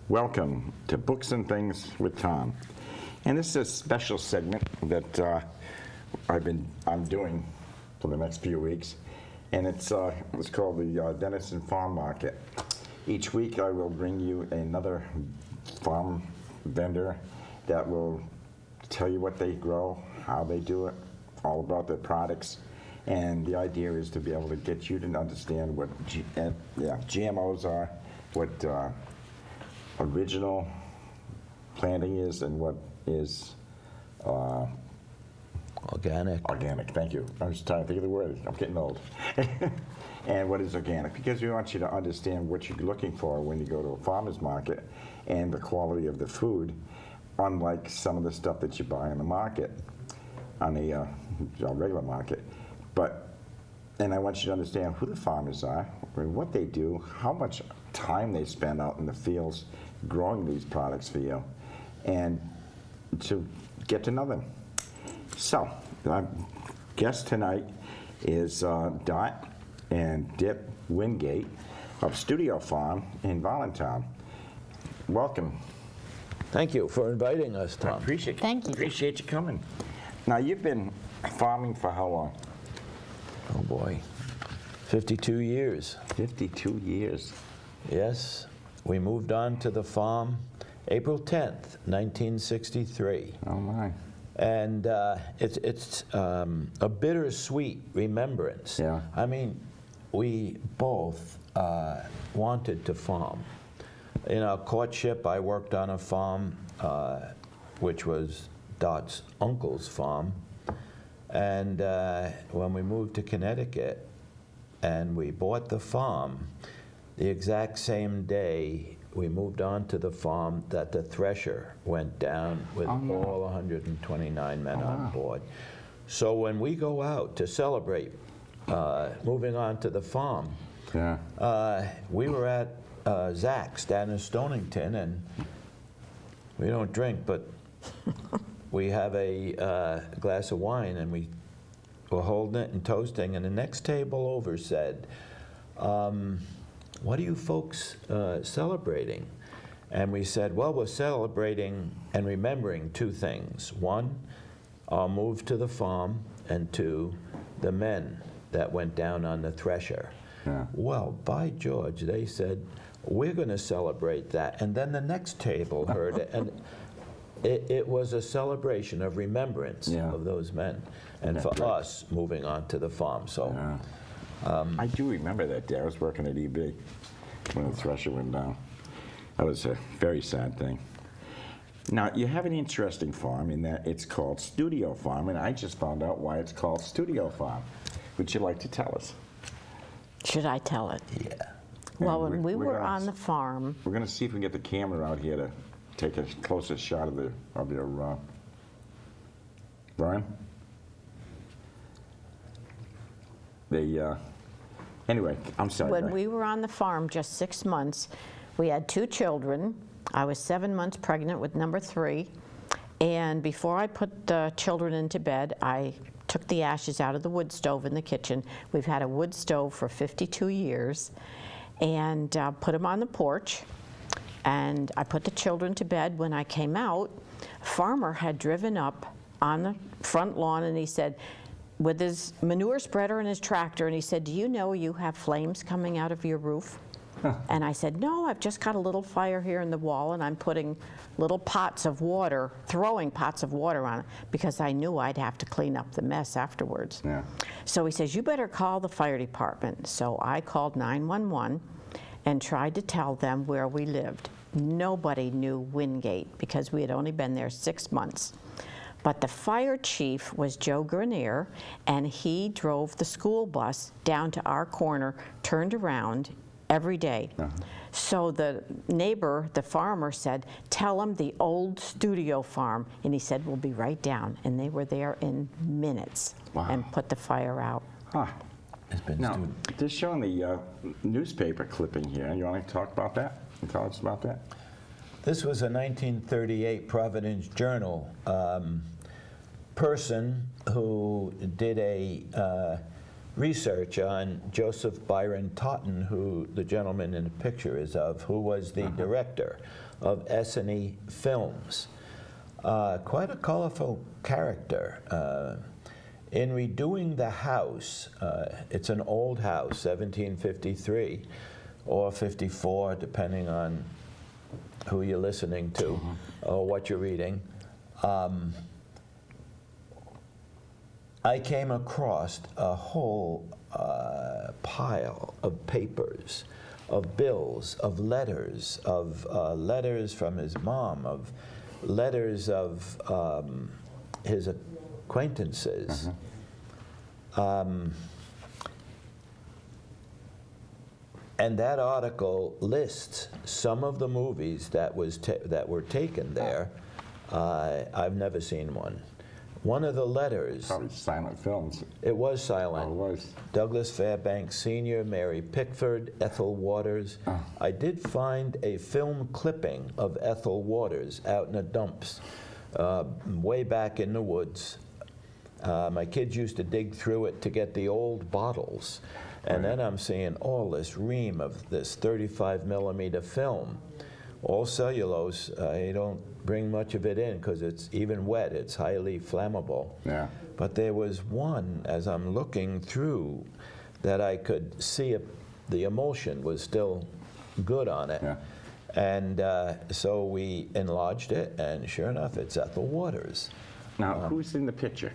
Welcome to Books and Things with Tom. And this is a special segment that I'm doing for the next few weeks. And it's called the Denison Farm Market. Each week I will bring you another farm vendor that will tell you what they grow, how they do it, all about their products. And the idea is to be able to get you to understand what GMOs are, what original planting is, and what is Organic, thank you. I was trying to think of the word. I'm getting old. And what is organic? Because we want you to understand what you're looking for when you go to a farmer's market and the quality of the food, unlike some of the stuff that you buy in the market, on a regular market. And I want you to understand who the farmers are, what they do, how much time they spend out in the fields growing these products for you, and to get to know them. So, our guest tonight is Dot and Dip Wingate of Studio Farm in Voluntown. Welcome. Thank you for inviting us, Tom. Thank you. Appreciate you coming. Now, you've been farming for how long? Oh boy, 52 years. 52 years. Yes, we moved on to the farm April 10th, 1963. Oh my. And it's a bittersweet remembrance. Yeah. I mean, we both wanted to farm. In our courtship, I worked on a farm, which was Dot's uncle's farm. And when we moved to Connecticut and we bought the farm, the exact same day we moved on to the farm that the thresher went down with all 129 men on board. So when we go out to celebrate moving on to the farm, we were at Zach's down in Stonington, and we don't drink, but we have a glass of wine, and we were holding it and toasting, and the next table over said, what are you folks celebrating? And we said, well, we're celebrating and remembering two things. One, our move to the farm, and two, the men that went down on the thresher. Yeah. Well, by George, they said, we're going to celebrate that. And then the next table heard it, and it was a celebration of remembrance of those men, and for us moving on to the farm. So. I do remember that day. I was working at EB when the thresher went down. That was a very sad thing. Now, you have an interesting farm in that it's called Studio Farm, and I just found out why it's called Studio Farm. Would you like to tell us? Should I tell it? Yeah. Well, when we were on the farm... We're going to see if we can get the camera out here to take a closer shot of your... Brian? Anyway, I'm sorry. When we were on the farm just 6 months, we had 2 children. I was 7 months pregnant with number 3. And before I put the children into bed, I took the ashes out of the wood stove in the kitchen. We've had a wood stove for 52 years. And put them on the porch. And I put the children to bed. When I came out, a farmer had driven up on the front lawn, and he said, with his manure spreader and his tractor, and he said, do you know you have flames coming out of your roof? And I said, no, I've just got a little fire here in the wall, and I'm putting little pots of water, throwing pots of water on it, because I knew I'd have to clean up the mess afterwards. Yeah. So he says, you better call the fire department. So I called 911 and tried to tell them where we lived. Nobody knew Wingate, because we had only been there 6 months. But the fire chief was Joe Grenier, and he drove the school bus down to our corner, turned around every day. So the neighbor, the farmer, said, tell him the old Studio Farm. And he said, we'll be right down. And they were there in minutes and put the fire out. Now, they're showing the newspaper clipping here. You want to talk about that and tell us about that? This was a 1938 Providence Journal person who did a research on Joseph Byron Totten, who the gentleman in the picture is of, who was the director of S&E Films. Quite a colorful character. In redoing the house, it's an old house, 1753 or 54, depending on who you're listening to or what you're reading. I came across a whole pile of papers, of bills, of letters from his mom, of letters of his acquaintances. And that article lists some of the movies that were taken there. I've never seen one. One of the letters. Probably silent films. It was silent. Oh, it was. Douglas Fairbanks Sr., Mary Pickford, Ethel Waters. I did find a film clipping of Ethel Waters out in the dumps, way back in the woods. My kids used to dig through it to get the old bottles. And then I'm seeing all this ream of this 35 millimeter film, all cellulose. You don't bring much of it in because it's even wet. It's highly flammable. Yeah. But there was one, as I'm looking through, that I could see the emulsion was still good on it. Yeah. And so we enlarged it, and sure enough, it's Ethel Waters. Now, who's in the picture?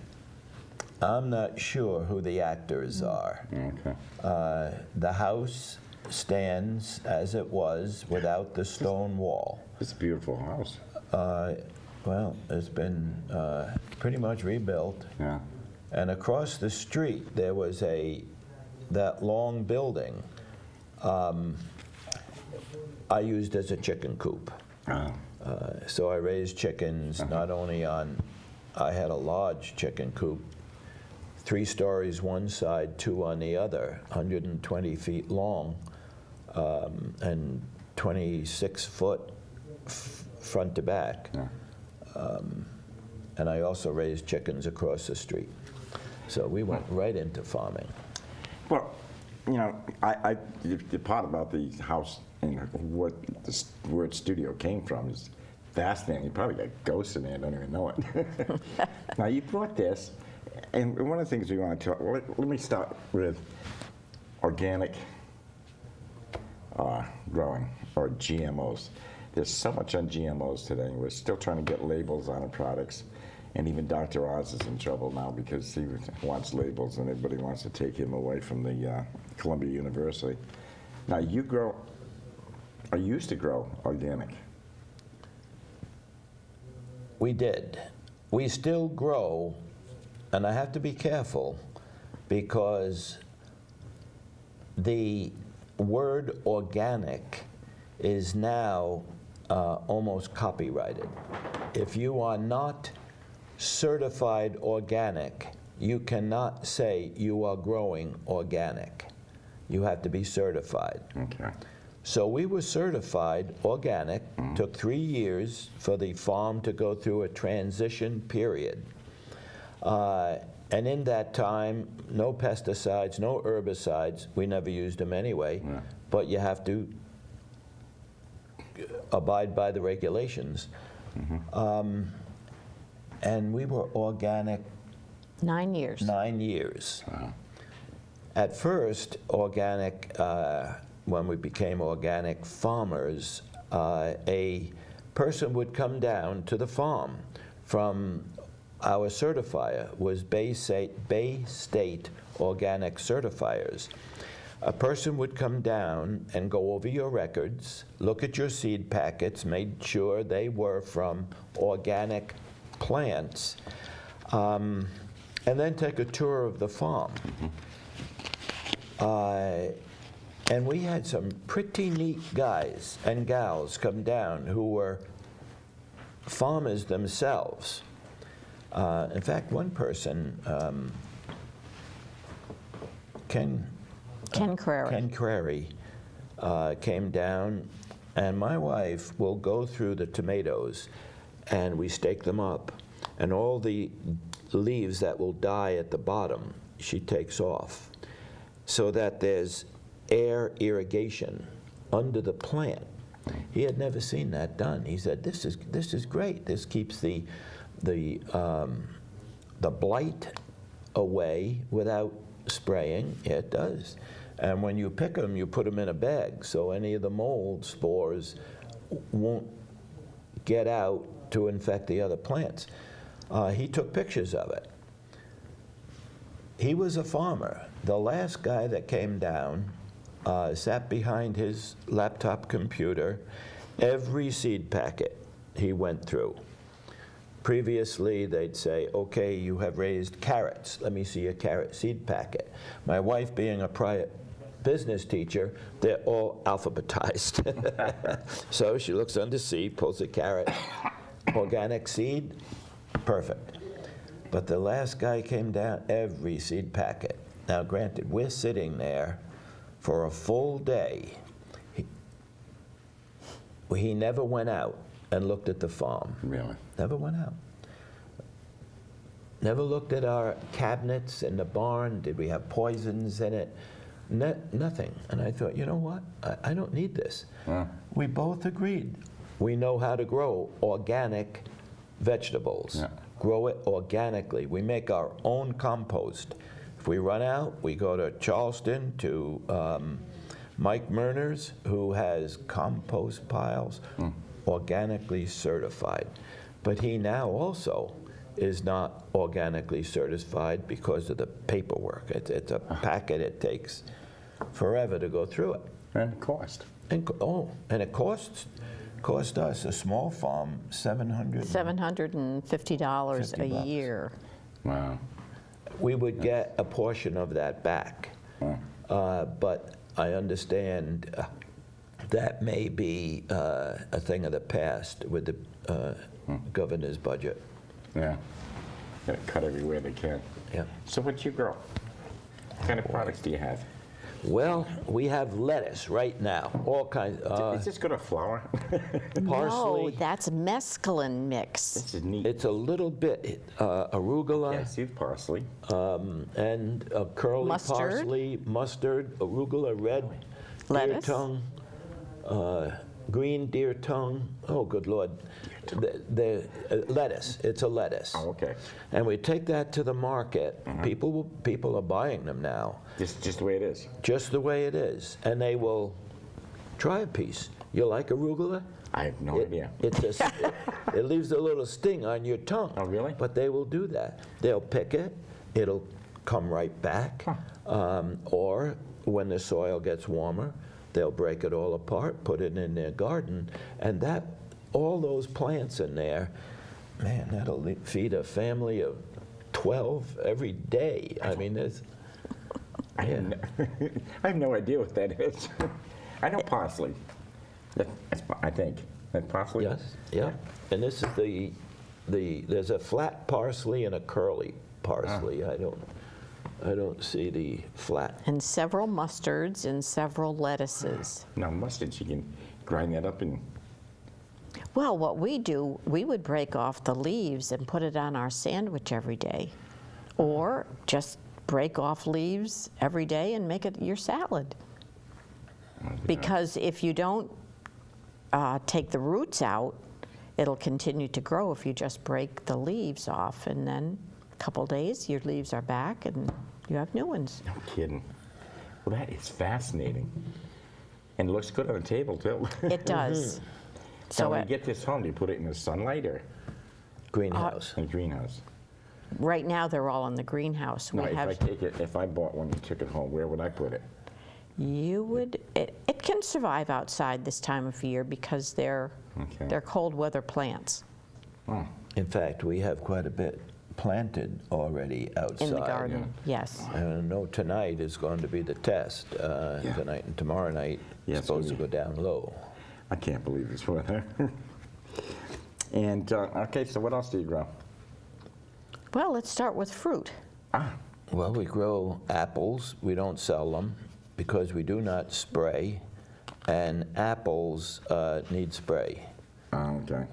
I'm not sure who the actors are. Okay. The house stands as it was without the stone wall. It's a beautiful house. Well, it's been pretty much rebuilt. Yeah. And across the street, there was that long building I used as a chicken coop. So I raised chickens not only I had a large chicken coop, 3 stories one side, 2 on the other, 120 feet long, and 26 foot front to back. Yeah. And I also raised chickens across the street. So we went right into farming. Well, you know, the part about the house and what the word studio came from is fascinating. You probably got ghosts in there, don't even know it. Now, you brought this, and one of the things we want to talk, let me start with organic growing, or GMOs. There's so much on GMOs today. We're still trying to get labels on our products. And even Dr. Oz is in trouble now because he wants labels and everybody wants to take him away from the Columbia University. Now, you used to grow organic. We did. We still grow, and I have to be careful because the word organic is now almost copyrighted. If you are not certified organic, you cannot say you are growing organic. You have to be certified. Okay. So we were certified organic. Took 3 years for the farm to go through a transition period. And in that time, no pesticides, no herbicides. We never used them anyway. Yeah. But you have to abide by the regulations. And we were organic 9 years. 9 years. Wow. At first, organic, when we became organic farmers, a person would come down to the farm from our certifier, was Bay State Organic Certifiers. A person would come down and go over your records, look at your seed packets, made sure they were from organic plants, and then take a tour of the farm. And we had some pretty neat guys and gals come down who were farmers themselves. In fact, one person, Ken Crary, came down, and my wife will go through the tomatoes, and we stake them up, and all the leaves that will die at the bottom, she takes off. so that there's air irrigation under the plant. He had never seen that done. He said, "This is great. This keeps the blight away without spraying." It does. And when you pick them, you put them in a bag, so any of the mold spores won't get out to infect the other plants. He took pictures of it. He was a farmer. The last guy that came down sat behind his laptop computer. Every seed packet he went through. Previously, they'd say, "Okay, you have raised carrots. Let me see a carrot seed packet." My wife, being a prior business teacher, they're all alphabetized. So she looks under seed, pulls a carrot, organic seed, perfect. But the last guy came down, every seed packet. Now, granted, we're sitting there for a full day. He never went out and looked at the farm. Really? Never went out. Never looked at our cabinets in the barn. Did we have poisons in it? Nothing. And I thought, you know what? I don't need this. We both agreed. We know how to grow organic vegetables. Yeah. Grow it organically. We make our own compost. If we run out, we go to Charleston to Mike Murner's, who has compost piles, organically certified. But he now also is not organically certified because of the paperwork. It's a packet. It takes forever to go through it. And cost. And it cost us, a small farm, $750 a $50. year. Wow. We would get a portion of that back. But I understand that may be a thing of the past with the governor's budget. Yeah. Gotta cut everywhere they can. Yeah. So what do you grow? What kind of products do you have? Well, we have lettuce right now, all kinds. Is this good a flower? Parsley. No, that's mescaline mix. This is neat. It's a little bit arugula. Yeah, I see the parsley. And curly Mustard. parsley, mustard, arugula, red Lettuce. deer tongue, green deer tongue. Oh, good Lord. The lettuce. It's a lettuce. Oh, okay. And we take that to the market. People are buying them now, Just the way it is. just the way it is. And they will try a piece. You like arugula? I have no idea. It leaves a little sting on your tongue. Oh, really? But they will do that. They'll pick it. It'll come right back. Or when the soil gets warmer, they'll break it all apart, put it in their garden, and all those plants in there, man, that'll feed a family of 12 every day. I mean, there's. I have no idea what that is. I know parsley. I think. That's parsley? Yes, yeah. And this is there's a flat parsley and a curly parsley. I don't see the flat. And several mustards and several lettuces. Now, mustards, you can grind that up and... Well, what we do, we would break off the leaves and put it on our sandwich every day. Or just break off leaves every day and make it your salad. Because if you don't take the roots out, it'll continue to grow if you just break the leaves off. And then a couple days, your leaves are back and you have new ones. No kidding. Well, that is fascinating. And it looks good on the table, too. It does. So when you get this home, do you put it in the sunlight or Greenhouse. in a greenhouse? Right now, they're all in the greenhouse. No, if I bought one and took it home, where would I put it? You would. It can survive outside this time of year because they're cold weather plants. Oh. In fact, we have quite a bit planted already outside. In the garden, yes. I know tonight is going to be the test. Tonight and tomorrow night, Yeah, it's supposed to go down low. I can't believe this weather. And, okay, so what else do you grow? Well, let's start with fruit. Well, we grow apples. We don't sell them because we do not spray, and apples need spray. Okay.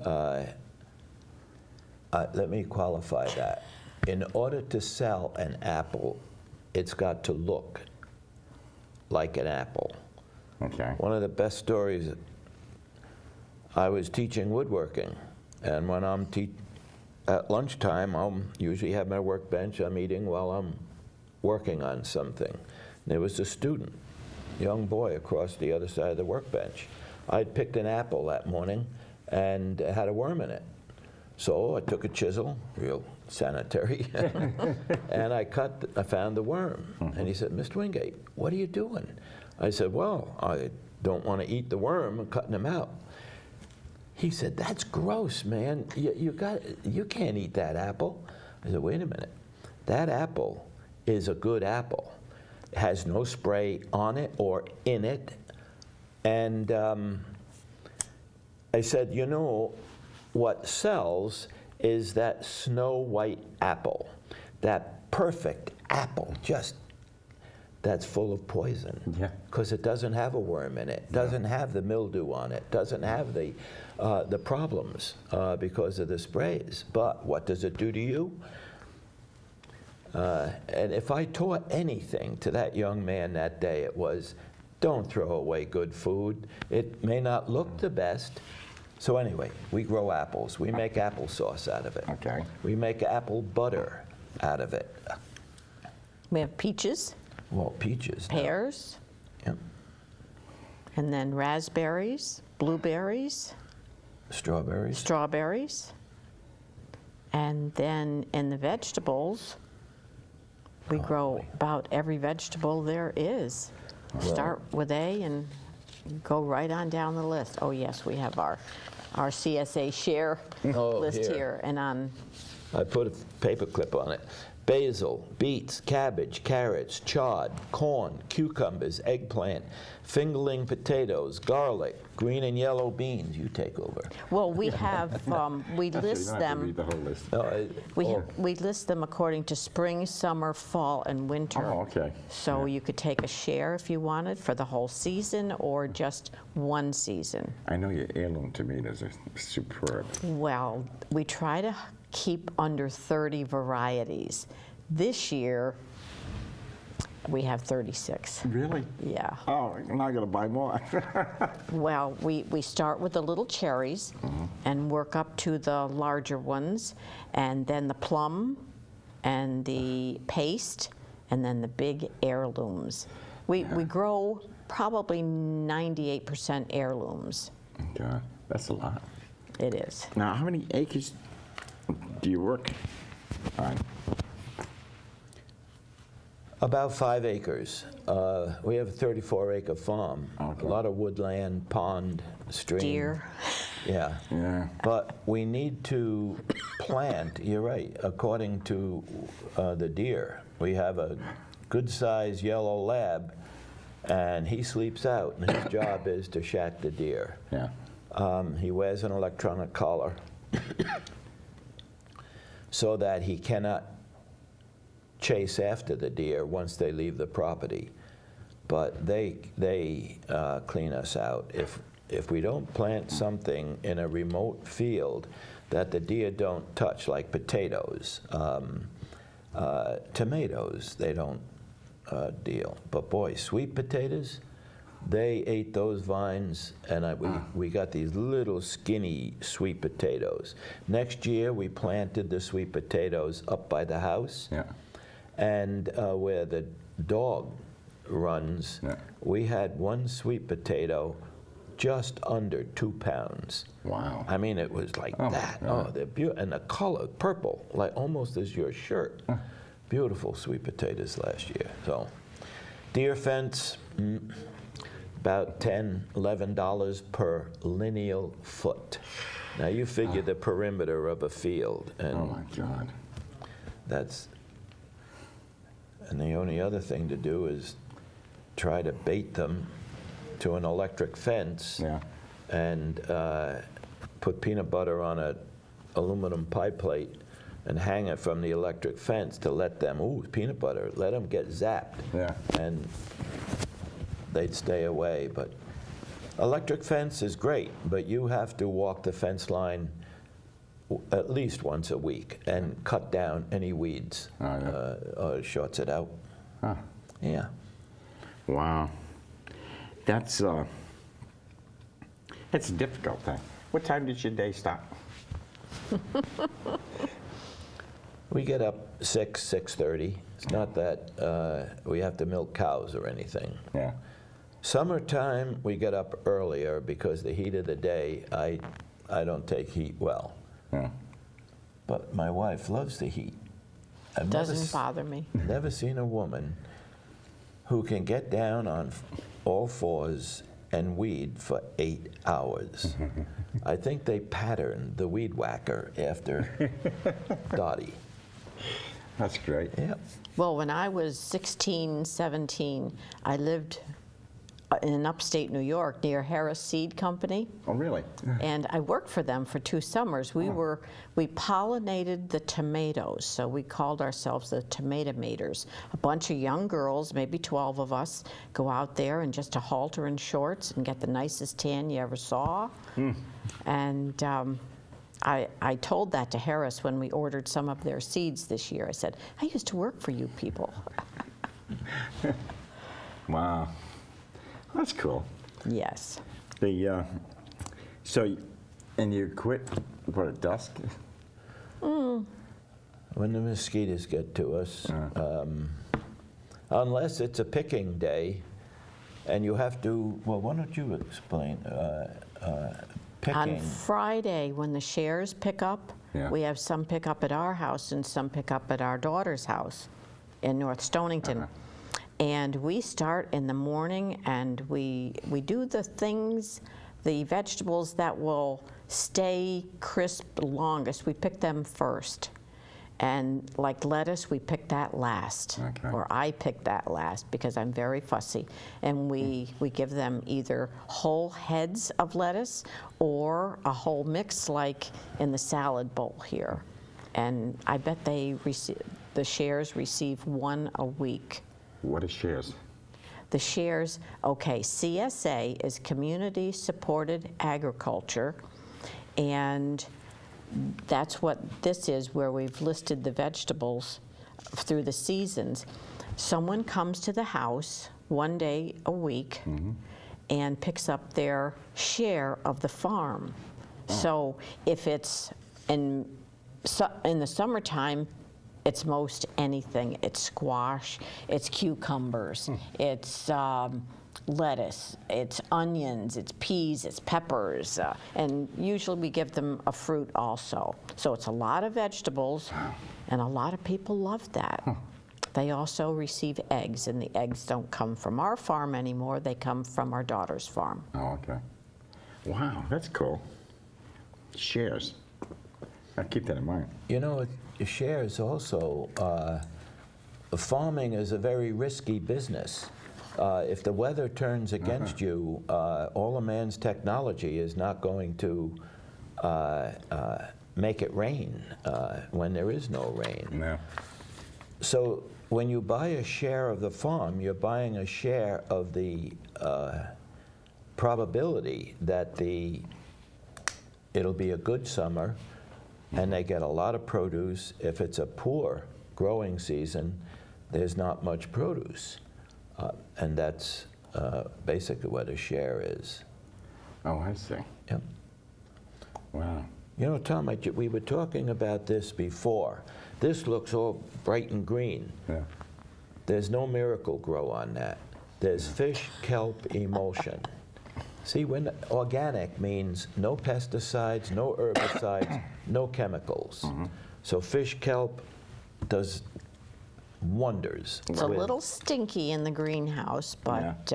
Let me qualify that. In order to sell an apple, it's got to look like an apple. Okay. One of the best stories, I was teaching woodworking, and when I'm at lunchtime, I'll usually have my workbench. I'm eating while I'm working on something. There was a student, young boy, across the other side of the workbench. I'd picked an apple that morning and it had a worm in it. So I took a chisel, real sanitary, and I found the worm. And he said, "Mr. Wingate, what are you doing?" I said, "Well, I don't want to eat the worm. I'm cutting him out." He said, "That's gross, man. You can't eat that apple." I said, "Wait a minute. That apple is a good apple. It has no spray on it or in it." And I said, "You know, what sells is that snow white apple, that perfect apple, just that's full of poison." Yeah. Because it doesn't have a worm in it, doesn't have the mildew on it, doesn't have the problems because of the sprays. But what does it do to you? And if I taught anything to that young man that day, it was, don't throw away good food. It may not look the best. So anyway, we grow apples. We make applesauce out of it. Okay. We make apple butter out of it. We have peaches, Well, peaches. pears, Yeah. and then raspberries, blueberries, Strawberries. strawberries. And then in the vegetables, we grow about every vegetable there is. Start with A and go right on down the list. Oh yes, we have our CSA share list here. here. And on, I put a paper clip on it. Basil, beets, cabbage, carrots, chard, corn, cucumbers, eggplant, fingerling potatoes, garlic, green and yellow beans. You take over. well, we have, we So you list don't have to them, read the whole list. No, we list them according to spring, summer, fall, and winter. Oh, okay. So you could take a share if you wanted for the whole season or just one season. I know your heirloom tomatoes are superb. Well, we try to keep under 30 varieties. This year, we have 36. Really? Yeah. Oh, now I gotta buy more. Well, we start with the little cherries and work up to the larger ones, and then the plum and the paste, and then the big heirlooms. We grow probably 98% heirlooms. God, that's a lot. It is. Now, how many acres do you work on? About 5 acres. We have a 34-acre farm. Okay. A lot of woodland, pond, stream. Deer. Yeah. Yeah. But we need to plant, you're right, according to the deer. We have a good-sized yellow lab, and he sleeps out, and his job is to shack the deer. Yeah. He wears an electronic collar so that he cannot chase after the deer once they leave the property. But they clean us out. If we don't plant something in a remote field that the deer don't touch, like potatoes, tomatoes, they don't deal. But boy, sweet potatoes, they ate those vines, and we got these little skinny sweet potatoes. Next year, we planted the sweet potatoes up by the house. Yeah. And where the dog runs, Yeah. we had one sweet potato just under 2 pounds. Wow. I mean, it was like Oh, my that. God. Oh, they're beautiful. And the color, purple, like almost as your shirt. Beautiful sweet potatoes last year. So, deer fence, about $10, $11 per lineal foot. Now, you figure the perimeter of a field, and Oh, my God. that's, and the only other thing to do is try to bait them to an electric fence Yeah. and put peanut butter on a aluminum pie plate and hang it from the electric fence to let them, ooh, peanut butter, let them get zapped. Yeah. And they'd stay away. But electric fence is great, but you have to walk the fence line at least once a week and cut down any weeds. Oh, yeah. Or it shorts it out. Huh. Yeah. Wow. That's a difficult thing. What time does your day start? We get up 6:30. It's not that we have to milk cows or anything. Yeah. Summertime, we get up earlier because the heat of the day, I don't take heat well. Yeah. But my wife loves the heat. I've never Doesn't bother me. never seen a woman who can get down on all fours and weed for 8 hours. I think they patterned the weed whacker after Dottie. That's great. Yep. Well, when I was 16, 17, I lived in upstate New York near Harris Seed Company. Oh, really? And I worked for them for 2 summers. We pollinated the tomatoes, so we called ourselves the Tomatomators. A bunch of young girls, maybe 12 of us, go out there in just a halter and shorts and get the nicest tan you ever saw. And I told that to Harris when we ordered some of their seeds this year. I said, I used to work for you people. Wow. That's cool. Yes. So, and you quit, what, at dusk? When the mosquitoes get to us, unless it's a picking day, and you have to, well, why don't you explain picking? On Friday, when the shares pick up, Yeah. we have some pick up at our house and some pick up at our daughter's house in North Stonington. And we start in the morning and we do the things, the vegetables that will stay crisp longest, we pick them first. And like lettuce, we pick that last. Okay. Or I pick that last because I'm very fussy. And we give them either whole heads of lettuce or a whole mix like in the salad bowl here. And I bet the shares receive 1 a week. What is shares? The shares, okay, CSA is Community Supported Agriculture, and that's what this is, where we've listed the vegetables through the seasons. Someone comes to the house 1 day a week and picks up their share of the farm. So if it's in the summertime, it's most anything. It's squash, it's cucumbers, it's lettuce, it's onions, it's peas, it's peppers, and usually we give them a fruit also. So it's a lot of vegetables, and a lot of people love that. They also receive eggs, and the eggs don't come from our farm anymore. They come from our daughter's farm. Oh, okay. Wow, that's cool. Shares. I'll keep that in mind. You know, shares also, farming is a very risky business. If the weather turns against you, all a man's technology is not going to make it rain when there is no rain. No. So when you buy a share of the farm, you're buying a share of the probability that it'll be a good summer and they get a lot of produce. If it's a poor growing season, there's not much produce. And that's basically what a share is. Oh, I see. Yep. Wow. You know, Tom, we were talking about this before. This looks all bright and green. Yeah. There's no Miracle Grow on that. There's fish kelp emulsion. See, when organic means no pesticides, no herbicides, no chemicals. So fish kelp does wonders. It's a little stinky in the greenhouse, but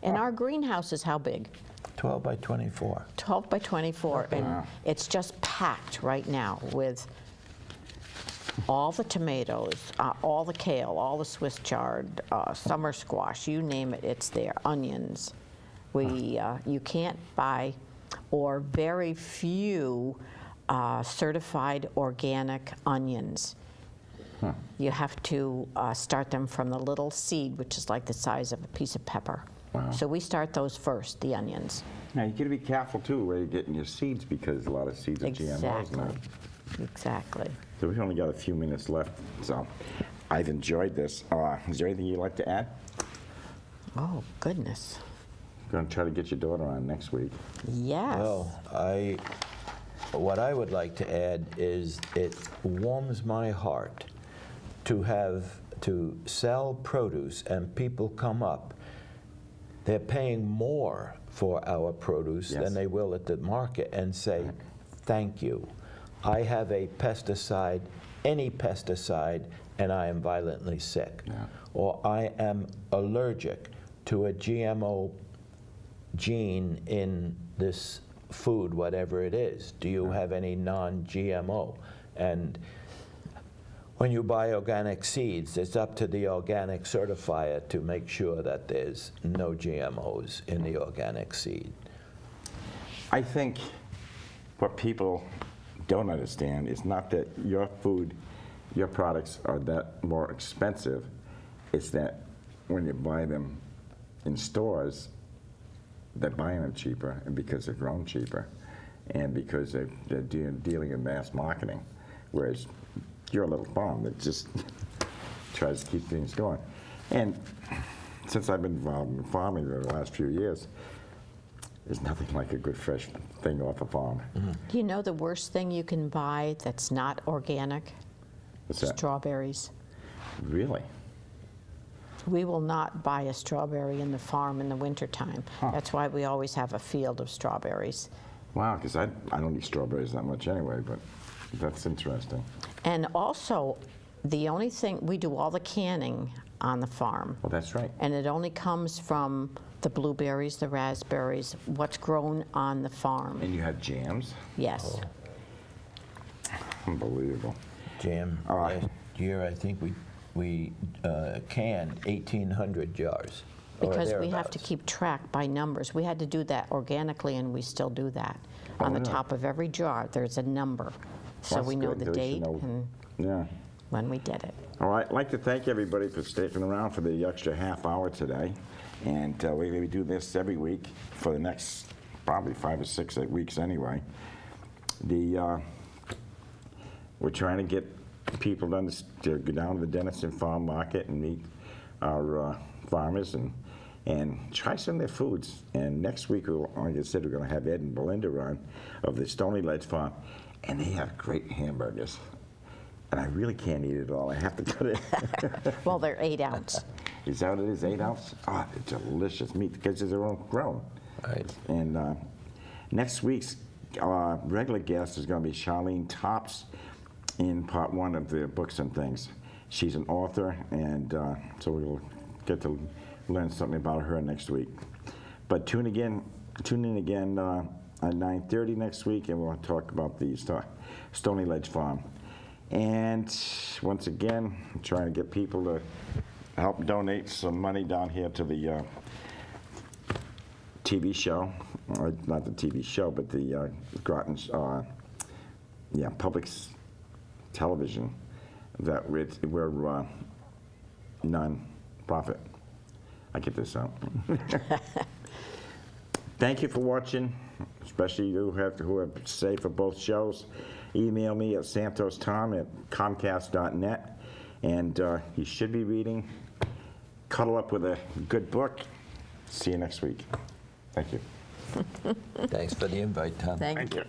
and our greenhouse is how big? 12 by 24. 12 by 24, and it's just packed right now with all the tomatoes, all the kale, all the Swiss chard, summer squash, you name it, it's there. Onions. You can't buy, or very few certified organic onions. You have to start them from the little seed, which is like the size of a piece of pepper. Wow. So we start those first, the onions. Now, you got to be careful, too, where you're getting your seeds, because a lot of seeds are GMOs now. Exactly. So we've only got a few minutes left, so I've enjoyed this. Is there anything you'd like to add? Oh, goodness. Going to try to get your daughter on next week. Yes. Well, what I would like to add is it warms my heart to sell produce and people come up. They're paying more for our produce Yes. than they will at the market and say, thank you. I have a pesticide, any pesticide, and I am violently sick. Yeah. Or I am allergic to a GMO gene in this food, whatever it is. Do you have any non-GMO? And when you buy organic seeds, it's up to the organic certifier to make sure that there's no GMOs in the organic seed. I think what people don't understand is not that your food, your products are that more expensive. It's that when you buy them in stores, they're buying them cheaper, and because they're grown cheaper, and because they're dealing in mass marketing, whereas you're a little farm that just tries to keep things going. And since I've been involved in farming for the last few years, there's nothing like a good fresh thing off a farm. Do you know the worst thing you can buy that's not organic? What's that? Strawberries. Really? We will not buy a strawberry in the farm in the wintertime. Huh. That's why we always have a field of strawberries. Wow, because I don't eat strawberries that much anyway, but that's interesting. And also, the only thing, we do all the canning on the farm. Well, that's right. And it only comes from the blueberries, the raspberries, what's grown on the farm. And you have jams? Yes. Unbelievable. Jam, All right. last year I think we canned 1,800 jars. or Because we have to thereabouts. keep track by numbers. We had to do that organically, and we still do that. On the really? top of every jar, there's a number. So That's we know good. the At least you date know. and Yeah. when we did it. All right, I'd like to thank everybody for sticking around for the extra half hour today. And we're going to do this every week for the next probably 5 or 6 weeks anyway. We're trying to get people to go down to the Denison Farm Market and meet our farmers and try some of their foods. And next week, like I said, we're going to have Ed and Belinda on of the Stony Ledge Farm, and they have great hamburgers. And I really can't eat it all. I have to cut it. Well, they're 8 ounce. Is that what it is, 8 ounce? Oh, they're delicious meat because they're own grown. Right. And next week's regular guest is going to be Charlene Tops in part 1 of the Books and Things. She's an author, and so we'll get to learn something about her next week. But tune in again at 9:30 next week, and we'll talk about the Stony Ledge Farm. And once again, I'm trying to get people to help donate some money down here to the TV show, or not the TV show, but the Groton's, public television, that we're non-profit. I get this out. Thank you for watching, especially you who have stayed for both shows. Email me at santostom@comcast.net, and you should be reading. Cuddle up with a good book. See you next week. Thank you. Thanks for the invite, Tom. Thank Thank you. you.